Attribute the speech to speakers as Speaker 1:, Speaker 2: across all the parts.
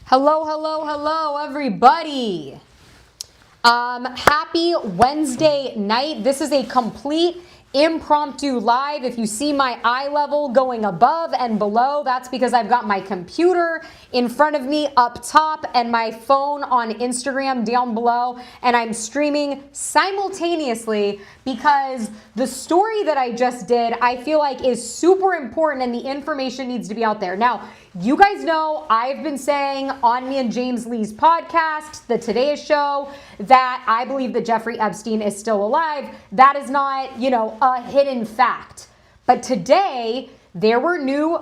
Speaker 1: Hello, hello, hello, everybody. Happy Wednesday night. This is a complete impromptu live. If you see my eye level going above and below, that's because I've got my computer in front of me up top and my phone on Instagram down below, and I'm streaming simultaneously because the story that I just did, I feel like is super important and the information needs to be out there. Now, you guys know I've been saying on me and James Lee's podcast, The Today Show, that I believe that Jeffrey Epstein is still alive. That is not, a hidden fact. But today, there were new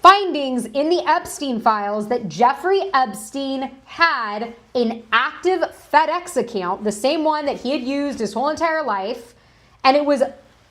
Speaker 1: findings in the Epstein files that Jeffrey Epstein had an active FedEx account, the same one that he had used his whole entire life, and it was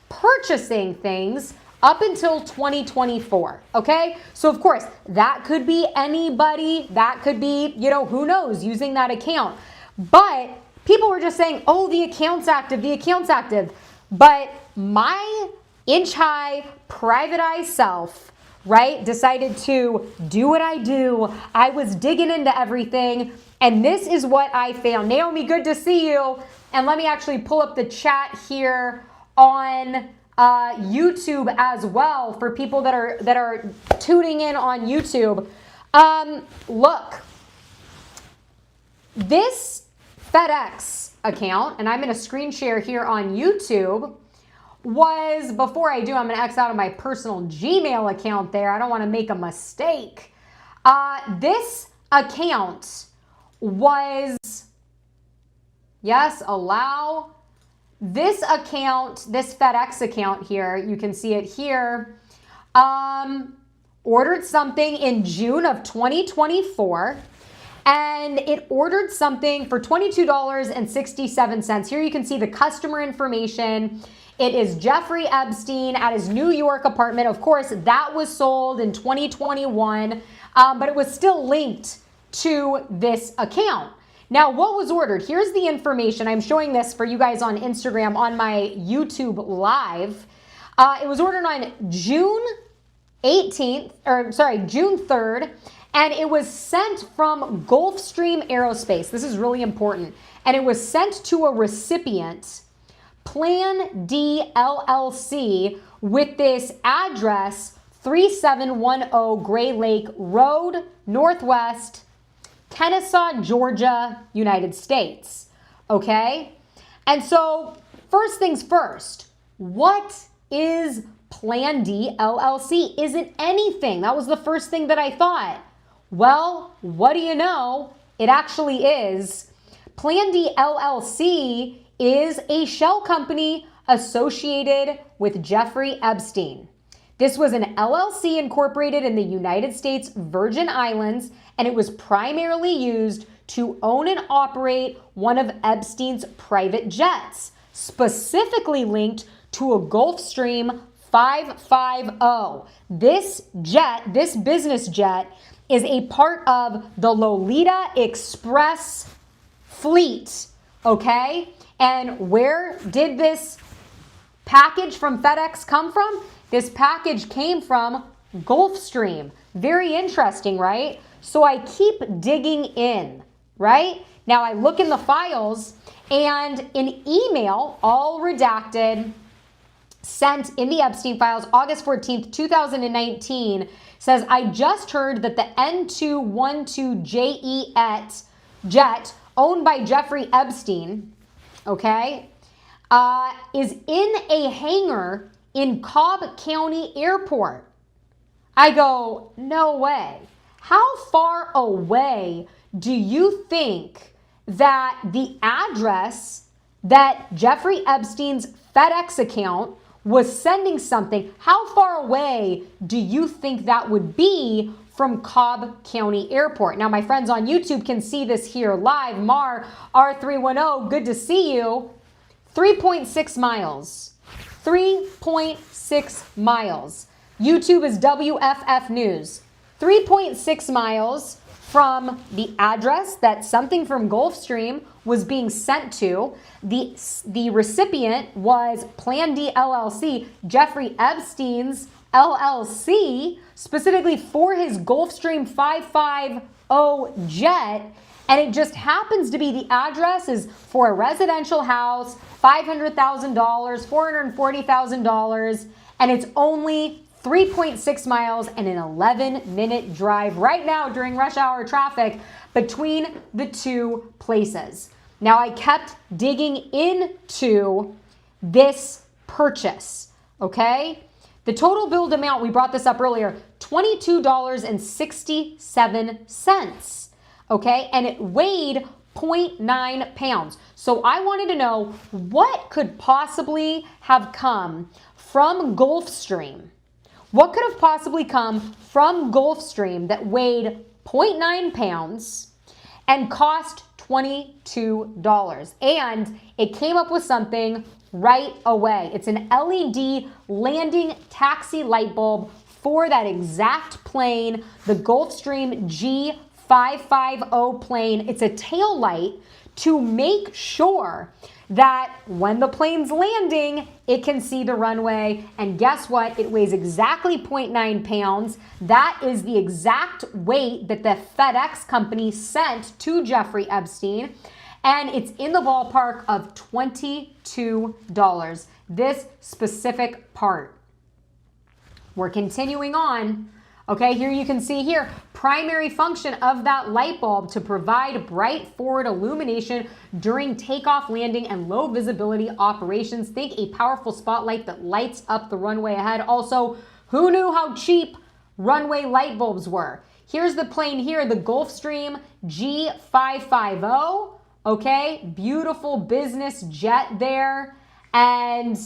Speaker 1: purchasing things up until 2024, okay? So of course, that could be anybody, that could be, who knows, using that account. But people were just saying, oh, the account's active, the account's active. But my inch-high, private eye self, right, decided to do what I do. I was digging into everything, and this is what I found. Naomi, good to see you. And let me actually pull up the chat here on YouTube as well for people that are tuning in on YouTube. Look, this FedEx account, and I'm going to screen share here on YouTube, was, before I do, I'm going to X out of my personal Gmail account there. I don't want to make a mistake. This account was, yes, allow. This account, this FedEx account here, you can see it here, ordered something in June of 2024, and it ordered something for $22.67. Here you can see the customer information. It is Jeffrey Epstein at his New York apartment. Of course, that was sold in 2021, but it was still linked to this account. Now, what was ordered? Here's the information. I'm showing this for you guys on Instagram on my YouTube live. It was ordered on June 3rd, and it was sent from Gulfstream Aerospace. This is really important. And it was sent to a recipient, Plan D LLC, with this address, 3710 Gray Lake Road, Northwest, Kennesaw, Georgia, United States, okay? And so, first things first, what is Plan D LLC? Is it anything? That was the first thing that I thought. Well, what do you know? It actually is. Plan D LLC is a shell company associated with Jeffrey Epstein. This was an LLC incorporated in the United States Virgin Islands, and it was primarily used to own and operate one of Epstein's private jets, specifically linked to a Gulfstream 550. This jet, this business jet, is a part of the Lolita Express fleet, okay? And where did this package from FedEx come from? This package came from Gulfstream. Very interesting, right? So I keep digging in, right? Now I look in the files, and an email, all redacted, sent in the Epstein files, August 14th, 2019, says, I just heard that the N212JE jet owned by Jeffrey Epstein, okay, is in a hangar in Cobb County Airport. I go, no way. How far away do you think that the address that Jeffrey Epstein's FedEx account was sending something, how far away do you think that would be from Cobb County Airport? Now, my friends on YouTube can see this here live. Mar, R310, good to see you. 3.6 miles. 3.6 miles. YouTube is WFF News. 3.6 miles from the address that something from Gulfstream was being sent to. The recipient was Plan D LLC, Jeffrey Epstein's LLC, specifically for his Gulfstream 550 jet. And it just happens to be the address is for a residential house, $500,000, $440,000, and it's only 3.6 miles and an 11-minute drive right now during rush hour traffic between the two places. Now, I kept digging into this purchase, okay? The total billed amount, we brought this up earlier, $22.67, okay? And it weighed 0.9 pounds. So I wanted to know what could possibly have come from Gulfstream. What could have possibly come from Gulfstream that weighed 0.9 pounds and cost $22? And it came up with something right away. It's an LED landing taxi light bulb for that exact plane, the Gulfstream G550 plane. It's a tail light to make sure that when the plane's landing, it can see the runway. And guess what? It weighs exactly 0.9 pounds. That is the exact weight that the FedEx company sent to Jeffrey Epstein. And it's in the ballpark of $22. This specific part. We're continuing on. Okay, here you can see here, primary function of that light bulb to provide bright forward illumination during takeoff, landing, and low visibility operations. Think a powerful spotlight that lights up the runway ahead. Also, who knew how cheap runway light bulbs were? Here's the plane here, the Gulfstream G550. Okay, beautiful business jet there. And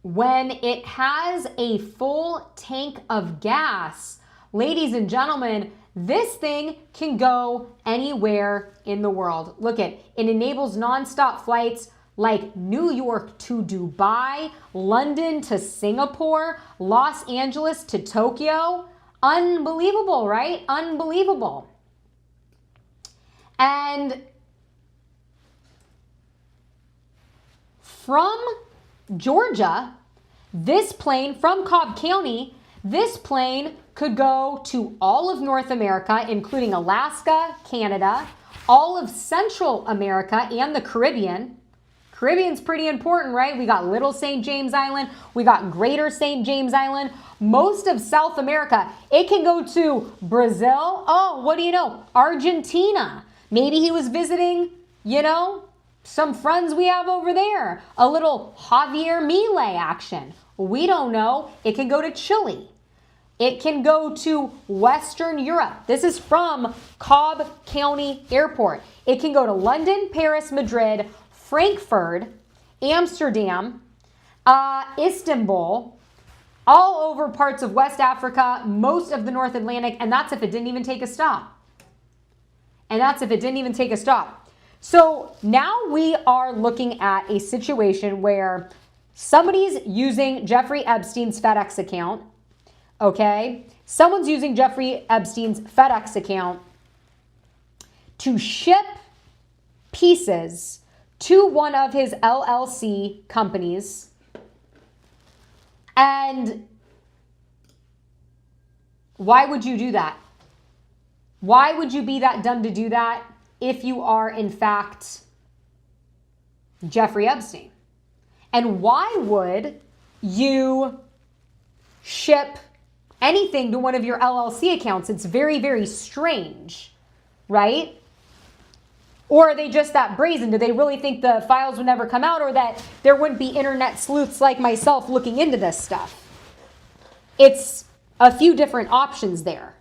Speaker 1: when it has a full tank of gas, ladies and gentlemen, this thing can go anywhere in the world. Look at it. It enables nonstop flights like New York to Dubai, London to Singapore, Los Angeles to Tokyo. Unbelievable, right? Unbelievable. And from Georgia, this plane from Cobb County, this plane could go to all of North America, including Alaska, Canada, all of Central America, and the Caribbean. Caribbean's pretty important, right? We got Little St. James Island. We got Greater St. James Island. Most of South America. It can go to Brazil. Oh, what do you know? Argentina. Maybe he was visiting, you know, some friends we have over there. A little Javier Milei action. We don't know. It can go to Chile. It can go to Western Europe. This is from Cobb County Airport. It can go to London, Paris, Madrid, Frankfurt, Amsterdam, Istanbul, all over parts of West Africa, most of the North Atlantic, and that's if it didn't even take a stop. And that's if it didn't even take a stop. So now we are looking at a situation where somebody's using Jeffrey Epstein's FedEx account, okay? Someone's using Jeffrey Epstein's FedEx account to ship pieces to one of his LLC companies. And why would you do that? Why would you be that dumb to do that if you are, in fact, Jeffrey Epstein? And why would you ship anything to one of your LLC accounts? It's very, very strange, right? Or are they just that brazen? Do they really think the files would never come out, or that there wouldn't be internet sleuths like myself looking into this stuff? It's a few different options there.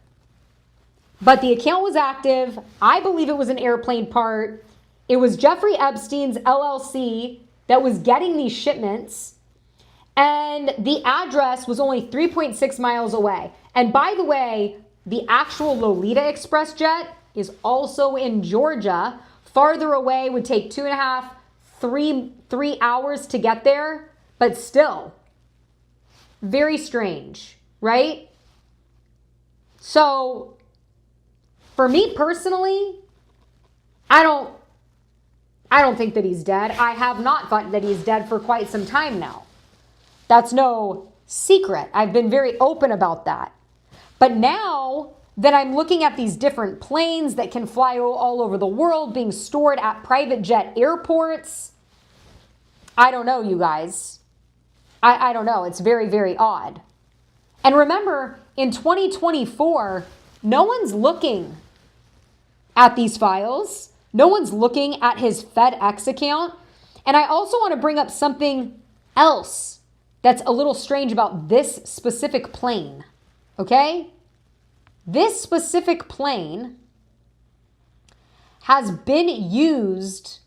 Speaker 1: But the account was active. I believe it was an airplane part. It was Jeffrey Epstein's LLC that was getting these shipments. And the address was only 3.6 miles away. And by the way, the actual Lolita Express jet is also in Georgia. Farther away would take 2.5, 3 hours to get there. But still, very strange, right? So for me personally, I don't think that he's dead. I have not thought that he's dead for quite some time now. That's no secret. I've been very open about that. But now that I'm looking at these different planes that can fly all over the world being stored at private jet airports, I don't know, you guys. I don't know. It's very, very odd. And remember, in 2024, no one's looking at these files. No one's looking at his FedEx account. And I also want to bring up something else that's a little strange about this specific plane. Okay? This specific plane has been used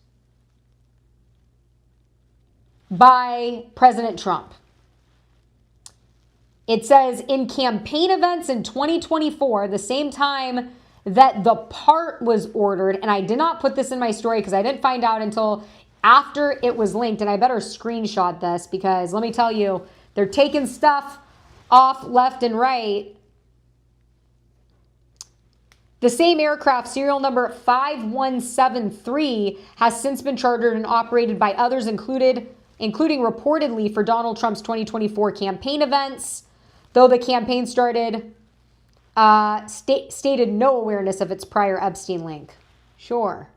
Speaker 1: by President Trump. It says in campaign events in 2024, the same time that the part was ordered, and I did not put this in my story because I didn't find out until after it was linked, and I better screenshot this because let me tell you, they're taking stuff off left and right. The same aircraft, serial number 5173, has since been chartered and operated by others, including reportedly for Donald Trump's 2024 campaign events, though the campaign started, stated no awareness of its prior Epstein link. Sure.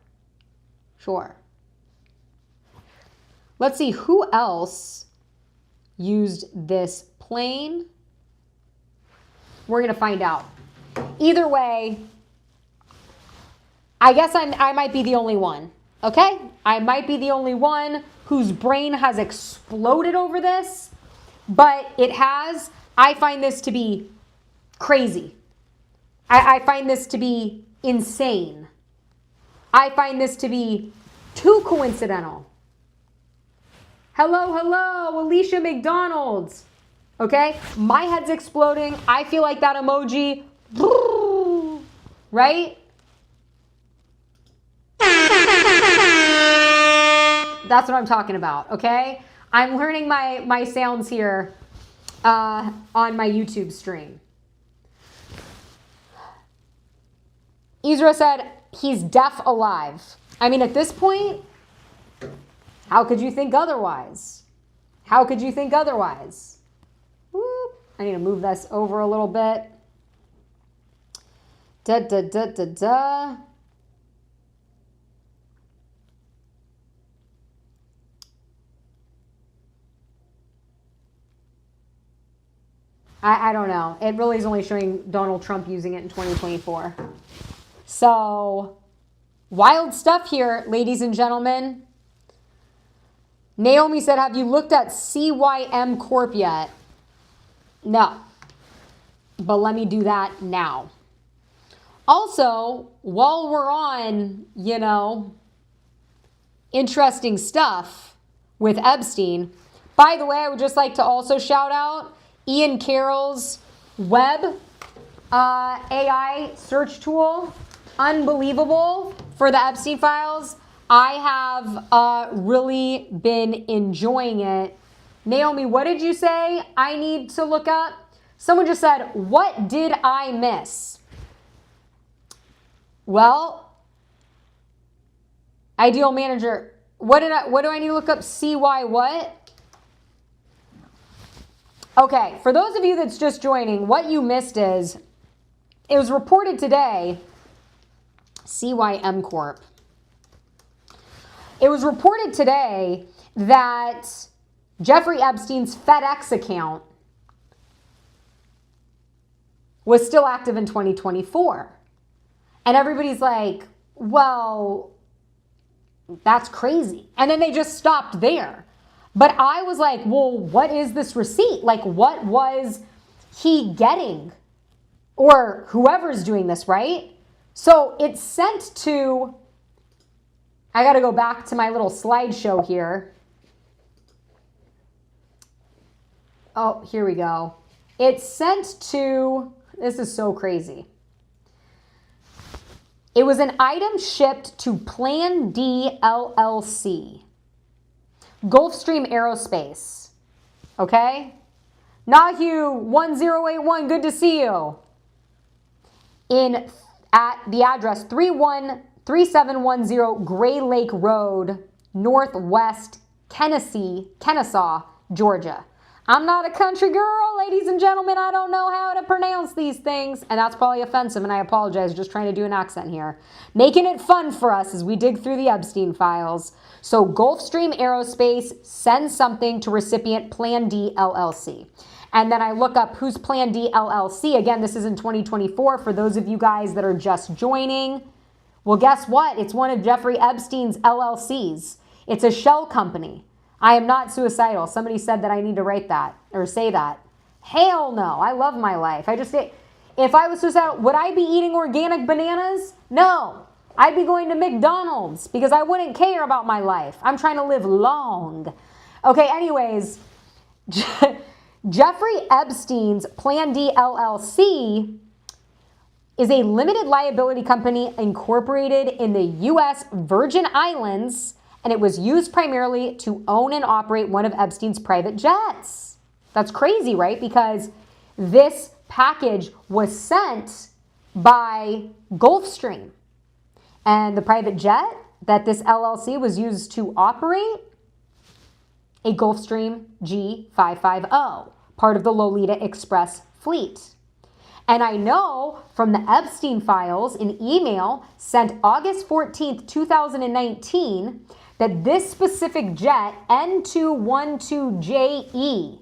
Speaker 1: Let's see who else used this plane. We're going to find out. Either way, I guess I might be the only one, okay? I might be the only one whose brain has exploded over this, but it has. I find this to be crazy. I find this to be insane. I find this to be too coincidental. Hello, Alicia McDonald's. Okay, my head's exploding. I feel like that emoji, right? That's what I'm talking about, okay? I'm learning my sounds here on my YouTube stream. Ezra said he's deaf alive. I mean, at this point, how could you think otherwise? How could you think otherwise? Whoop. I need to move this over a little bit. I don't know. It really is only showing Donald Trump using it in 2024. So, wild stuff here, ladies and gentlemen. Naomi said, have you looked at CYM Corp yet? No. But let me do that now. Also, while we're on, interesting stuff with Epstein, by the way, I would just like to also shout out Ian Carroll's web AI search tool. Unbelievable for the Epstein files. I have really been enjoying it. Naomi, what did you say I need to look up? Someone just said, what did I miss? Well, ideal manager. What do I need to look up? CY what? Okay, for those of you that's just joining, what you missed is, it was reported today, CYM Corp. It was reported today that Jeffrey Epstein's FedEx account was still active in 2024. And everybody's like, well, that's crazy. And then they just stopped there. But I was like, well, what is this receipt? Like, what was he getting? Or whoever's doing this, right? So it's sent to, I got to go back to my little slideshow here. Oh, here we go. It's sent to, this is so crazy. It was an item shipped to Plan D LLC. Gulfstream Aerospace. Okay? Nahu 1081, good to see you. At the address 3710 Gray Lake Road, Northwest Kennesaw, Georgia. I'm not a country girl, ladies and gentlemen. I don't know how to pronounce these things. And that's probably offensive, and I apologize. Just trying to do an accent here. Making it fun for us as we dig through the Epstein files. So Gulfstream Aerospace sends something to recipient Plan D LLC. And then I look up who's Plan D LLC. Again, this is in 2024 for those of you guys that are just joining. Well, guess what? It's one of Jeffrey Epstein's LLCs. It's a shell company. I am not suicidal. Somebody said that I need to write that or say that. Hell no. I love my life. If I was suicidal, would I be eating organic bananas? No. I'd be going to McDonald's because I wouldn't care about my life. I'm trying to live long. Okay, anyways, Jeffrey Epstein's Plan D LLC is a limited liability company incorporated in the U.S. Virgin Islands, and it was used primarily to own and operate one of Epstein's private jets. That's crazy, right? Because this package was sent by Gulfstream, and the private jet that this LLC was used to operate, a Gulfstream G550, part of the Lolita Express fleet. And I know from the Epstein files, an email sent August 14th, 2019, that this specific jet, N212JE,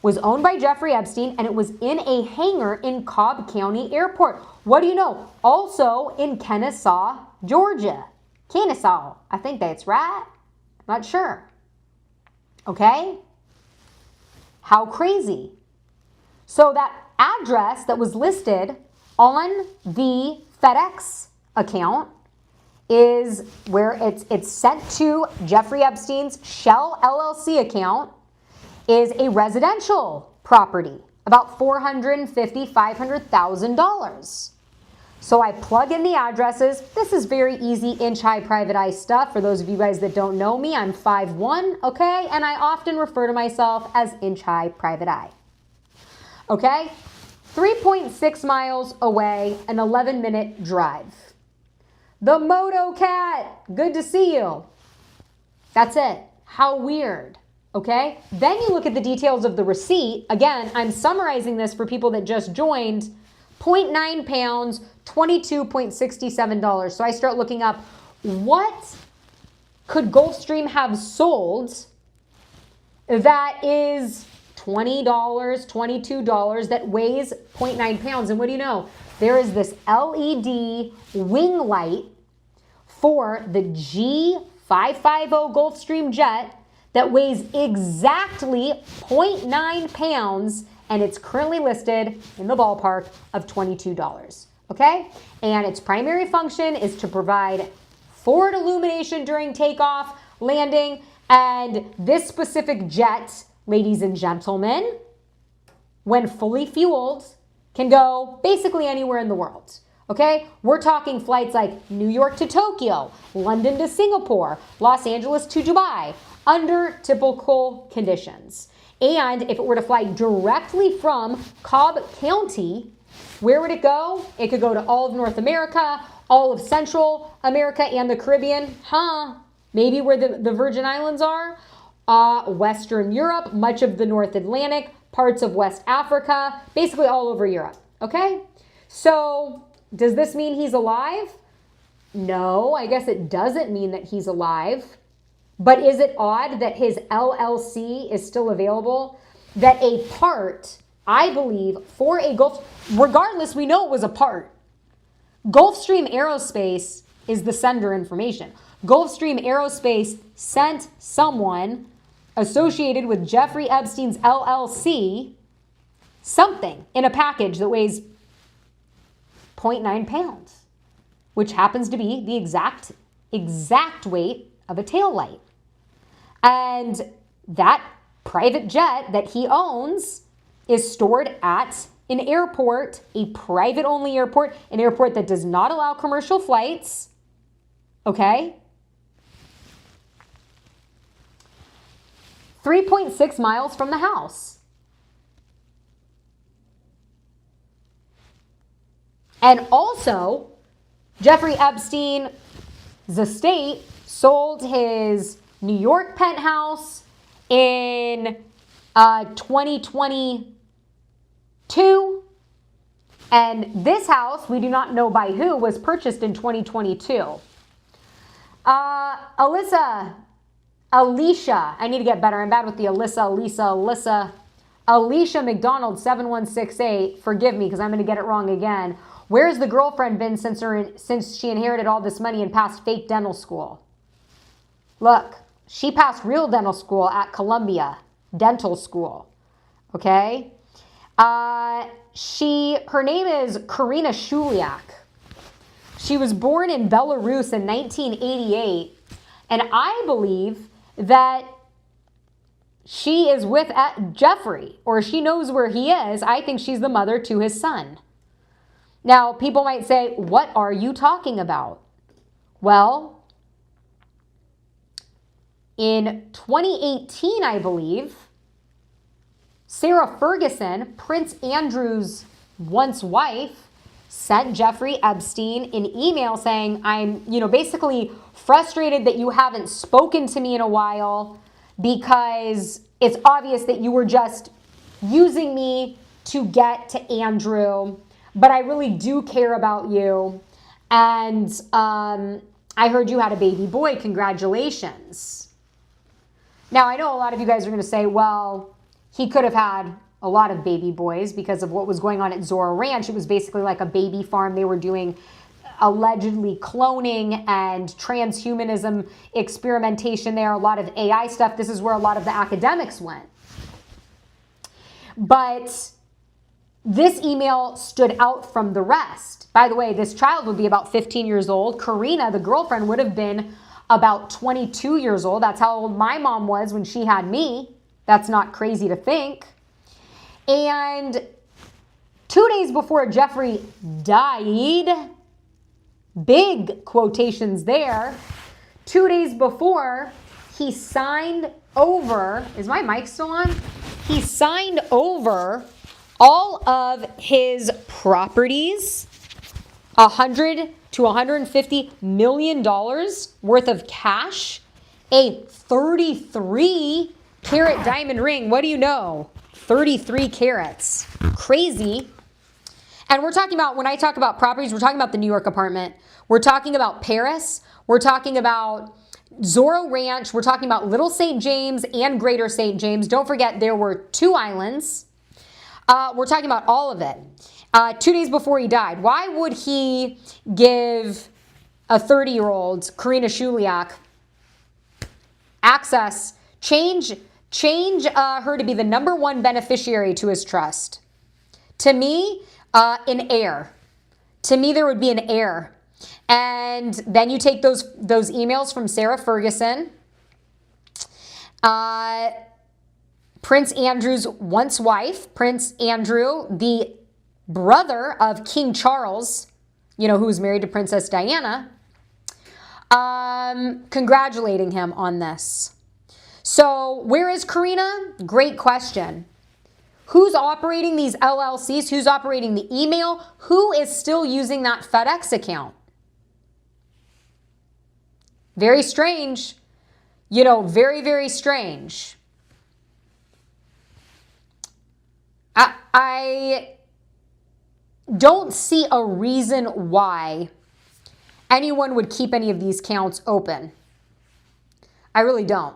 Speaker 1: was owned by Jeffrey Epstein, and it was in a hangar in Cobb County Airport. What do you know? Also in Kennesaw, Georgia. Kennesaw, I think that's right. Not sure. Okay? How crazy. So that address that was listed on the FedEx account is where it's sent to Jeffrey Epstein's Shell LLC account, is a residential property, about $450,000, $500,000. So I plug in the addresses. This is very easy inch-high private eye stuff. For those of you guys that don't know me, I'm 5'1", okay? And I often refer to myself as inch-high private eye. Okay? 3.6 miles away, an 11-minute drive. The Moto Cat, good to see you. That's it. How weird. Okay? Then you look at the details of the receipt. Again, I'm summarizing this for people that just joined. 0.9 pounds, $22.67. So I start looking up what could Gulfstream have sold that is $20, $22, that weighs 0.9 pounds. And what do you know? There is this LED wing light for the G550 Gulfstream jet that weighs exactly 0.9 pounds, and it's currently listed in the ballpark of $22, okay? And its primary function is to provide forward illumination during takeoff, landing, and this specific jet, ladies and gentlemen, when fully fueled, can go basically anywhere in the world, okay? We're talking flights like New York to Tokyo, London to Singapore, Los Angeles to Dubai, under typical conditions. And if it were to fly directly from Cobb County, where would it go? It could go to all of North America, all of Central America and the Caribbean. Maybe where the Virgin Islands are. Western Europe, much of the North Atlantic, parts of West Africa, basically all over Europe, okay? So does this mean he's alive? No, I guess it doesn't mean that he's alive. But is it odd that his LLC is still available? That a part, I believe, for a regardless, we know it was a part. Gulfstream Aerospace is the sender information. Gulfstream Aerospace sent someone associated with Jeffrey Epstein's LLC something in a package that weighs 0.9 pounds, which happens to be the exact weight of a tail light. And that private jet that he owns is stored at an airport, a private-only airport, an airport that does not allow commercial flights, okay? 3.6 miles from the house. And also, Jeffrey Epstein's estate sold his New York penthouse in 2022. And this house, we do not know by who, was purchased in 2022. Alicia, I need to get better. I'm bad with the Alicia McDonald 7168. Forgive me because I'm going to get it wrong again. Where's the girlfriend been since she inherited all this money and passed fake dental school? Look, she passed real dental school at Columbia Dental School. Okay? Her name is Karina Shuliak. She was born in Belarus in 1988, and I believe that she is with Jeffrey, or she knows where he is. I think she's the mother to his son. Now, people might say, what are you talking about? Well, in 2018, I believe, Sarah Ferguson, Prince Andrew's once wife, sent Jeffrey Epstein an email saying, I'm, basically frustrated that you haven't spoken to me in a while because it's obvious that you were just using me to get to Andrew, but I really do care about you. And I heard you had a baby boy. Congratulations. Now, I know a lot of you guys are going to say, well, he could have had a lot of baby boys because of what was going on at Zora Ranch. It was basically like a baby farm. They were doing allegedly cloning and transhumanism experimentation there, a lot of AI stuff. This is where a lot of the academics went. But this email stood out from the rest. By the way, this child would be about 15 years old. Karina, the girlfriend, would have been about 22 years old. That's how old my mom was when she had me. That's not crazy to think. And 2 days before Jeffrey died, big quotations there, 2 days before, he signed over, is my mic still on? He signed over all of his properties, $100 to $150 million worth of cash, a 33-carat diamond ring. What do you know? 33 carats. Crazy. And we're talking about, when I talk about properties, we're talking about the New York apartment. We're talking about Paris. We're talking about Zorro Ranch. We're talking about Little St. James and Greater St. James. Don't forget, there were 2 islands. We're talking about all of it. 2 days before he died. Why would he give a 30-year-old, Karina Shuliak, access, change her to be the #1 beneficiary to his trust? To me, an heir. To me, there would be an heir. And then you take those emails from Sarah Ferguson, Prince Andrew's once wife, Prince Andrew, the brother of King Charles, who was married to Princess Diana, congratulating him on this. So where is Karina? Great question. Who's operating these LLCs? Who's operating the email? Who is still using that FedEx account? Very strange. Very, very strange. I don't see a reason why anyone would keep any of these accounts open. I really don't.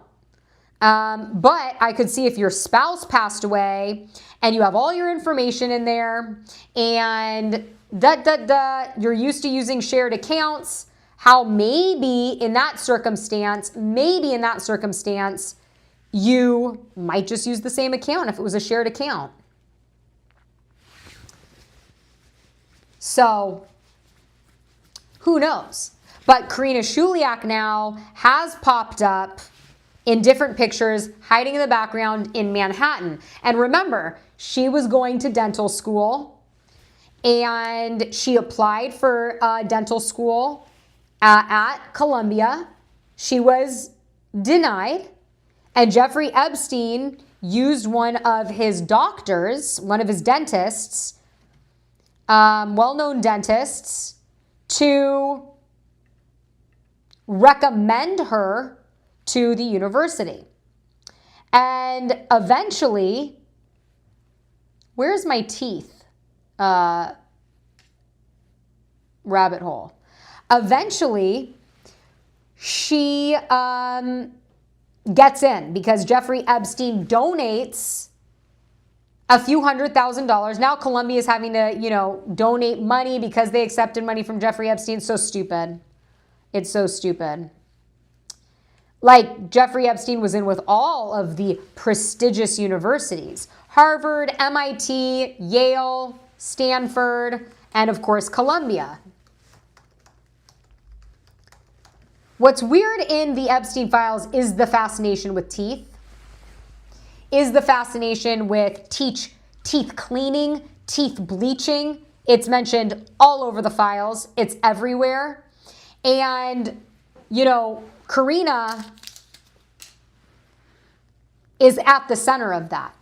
Speaker 1: But I could see if your spouse passed away and you have all your information in there and you're used to using shared accounts, how maybe in that circumstance, you might just use the same account if it was a shared account. So who knows? But Karina Shuliak now has popped up in different pictures, hiding in the background in Manhattan. And remember, she was going to dental school and she applied for dental school at Columbia. She was denied, and Jeffrey Epstein used one of his doctors, one of his dentists, well-known dentists, to recommend her to the university. And eventually, where's my teeth? Rabbit hole. Eventually, she gets in because Jeffrey Epstein donates a few $100,000. Now Colombia is having to, donate money because they accepted money from Jeffrey Epstein. It's so stupid. It's so stupid. Like, Jeffrey Epstein was in with all of the prestigious universities. Harvard, MIT, Yale, Stanford, and of course, Columbia. What's weird in the Epstein files is the fascination with teeth. Is the fascination with teeth cleaning, teeth bleaching. It's mentioned all over the files. It's everywhere. And, Karina is at the center of that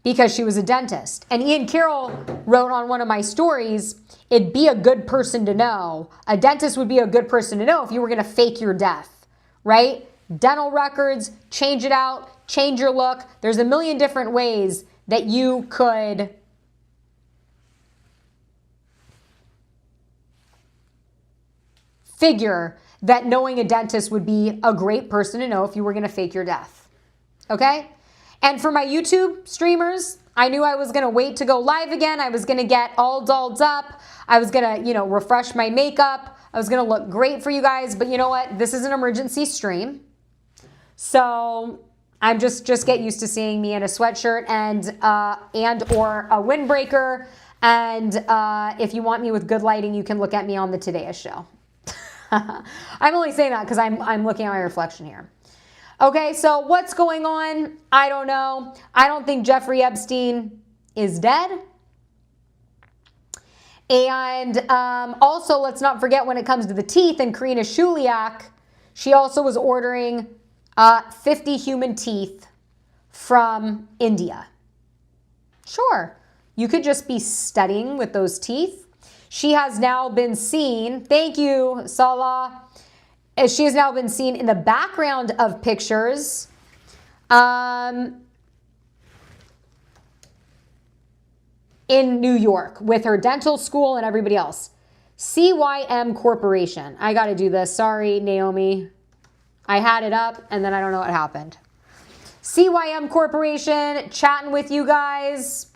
Speaker 1: because she was a dentist. And Ian Carroll wrote on one of my stories, it'd be a good person to know. A dentist would be a good person to know if you were going to fake your death, right? Dental records, change it out, change your look. There's a million different ways that you could figure that knowing a dentist would be a great person to know if you were going to fake your death. Okay? And for my YouTube streamers, I knew I was going to wait to go live again. I was going to get all dolled up. I was going to, refresh my makeup. I was going to look great for you guys. But you know what? This is an emergency stream. So I'm just get used to seeing me in a sweatshirt and or a windbreaker. And if you want me with good lighting, you can look at me on the Today Show. I'm only saying that because I'm looking at my reflection here. Okay, so what's going on? I don't know. I don't think Jeffrey Epstein is dead. And also, let's not forget when it comes to the teeth and Karina Shuliak, she also was ordering 50 human teeth from India. Sure, you could just be studying with those teeth. She has now been seen, thank you, Salah. She has now been seen in the background of pictures in New York with her dental school and everybody else. CYM Corporation. I got to do this. Sorry, Naomi. I had it up and then I don't know what happened. CYM Corporation, chatting with you guys.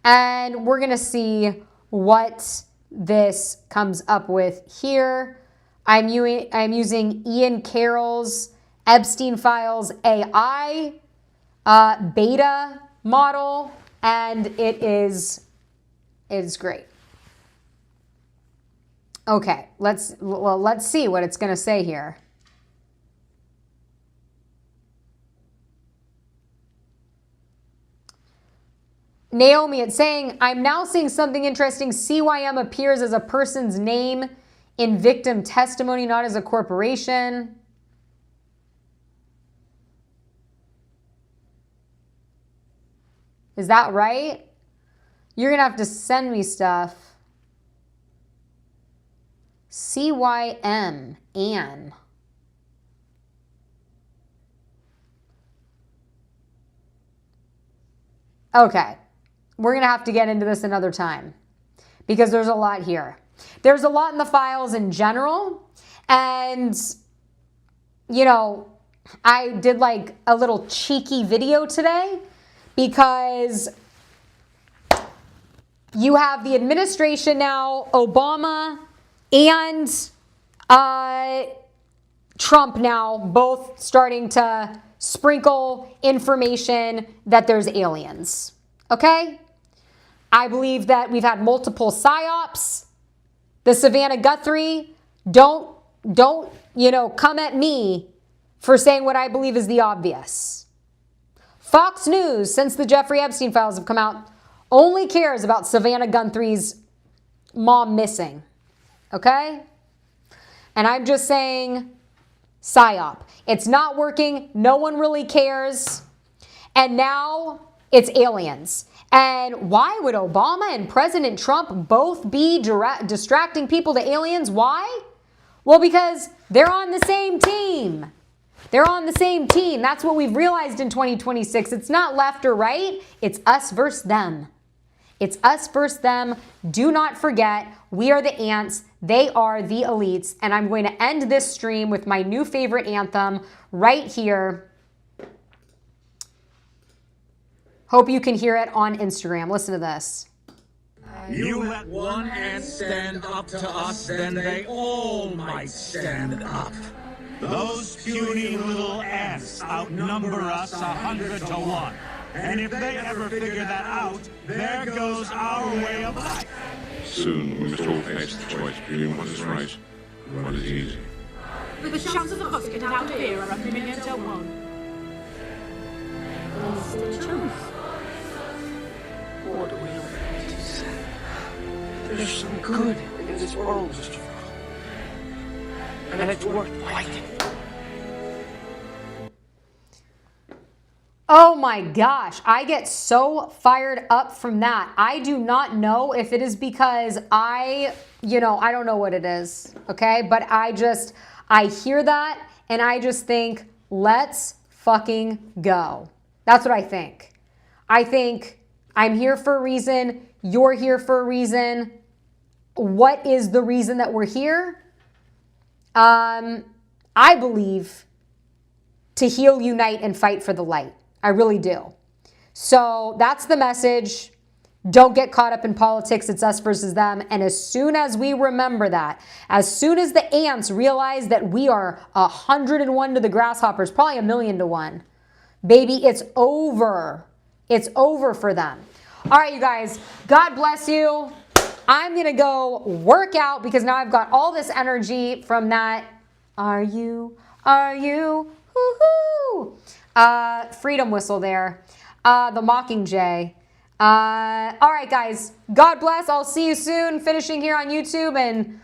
Speaker 1: And we're going to see what this comes up with here. I'm using Ian Carroll's Epstein Files AI beta model, and it's great. Okay, let's see what it's going to say here. Naomi, it's saying, I'm now seeing something interesting. CYM appears as a person's name in victim testimony, not as a corporation. Is that right? You're going to have to send me stuff. CYM, Ann. Okay. We're going to have to get into this another time because there's a lot here. There's a lot in the files in general. And, I did like a little cheeky video today because you have the administration now, Obama and Trump now both starting to sprinkle information that there's aliens. Okay? I believe that we've had multiple psyops. The Savannah Guthrie, don't come at me for saying what I believe is the obvious. Fox News, since the Jeffrey Epstein files have come out, only cares about Savannah Guthrie's mom missing. Okay? And I'm just saying, psyop. It's not working. No one really cares. And now it's aliens. And why would Obama and President Trump both be distracting people to aliens? Why? Well, because they're on the same team. They're on the same team. That's what we've realized in 2026. It's not left or right. It's us versus them. It's us versus them. Do not forget, we are the ants. They are the elites. And I'm going to end this stream with my new favorite anthem right here. Hope you can hear it on Instagram. Listen to this.
Speaker 2: You let one ant stand up to us, then they all might stand up. Those puny little ants outnumber us 100 to 1. And if they ever figure that out, there goes our way of life.
Speaker 3: Soon we must all face the choice between what is right and what is easy.
Speaker 4: With the chance of us getting out of here are a million to 1. What's the truth?
Speaker 2: What do we have to say? There's some good in this world, Mr. And it's worth fighting.
Speaker 1: Oh my gosh, I get so fired up from that. I do not know if it is because I don't know what it is, okay? But I hear that and I just think, let's fucking go. That's what I think. I think I'm here for a reason. You're here for a reason. What is the reason that we're here? I believe to heal, unite, and fight for the light. I really do. So that's the message. Don't get caught up in politics. It's us versus them. And as soon as we remember that, as soon as the ants realize that we are 101 to the grasshoppers, probably 1,000,000 to 1, baby, it's over. It's over for them. All right, you guys, God bless you. I'm going to go work out because now I've got all this energy from that. Are you, woohoo. Freedom whistle there. The Mockingjay. All right, guys. God bless. I'll see you soon. Finishing here on YouTube and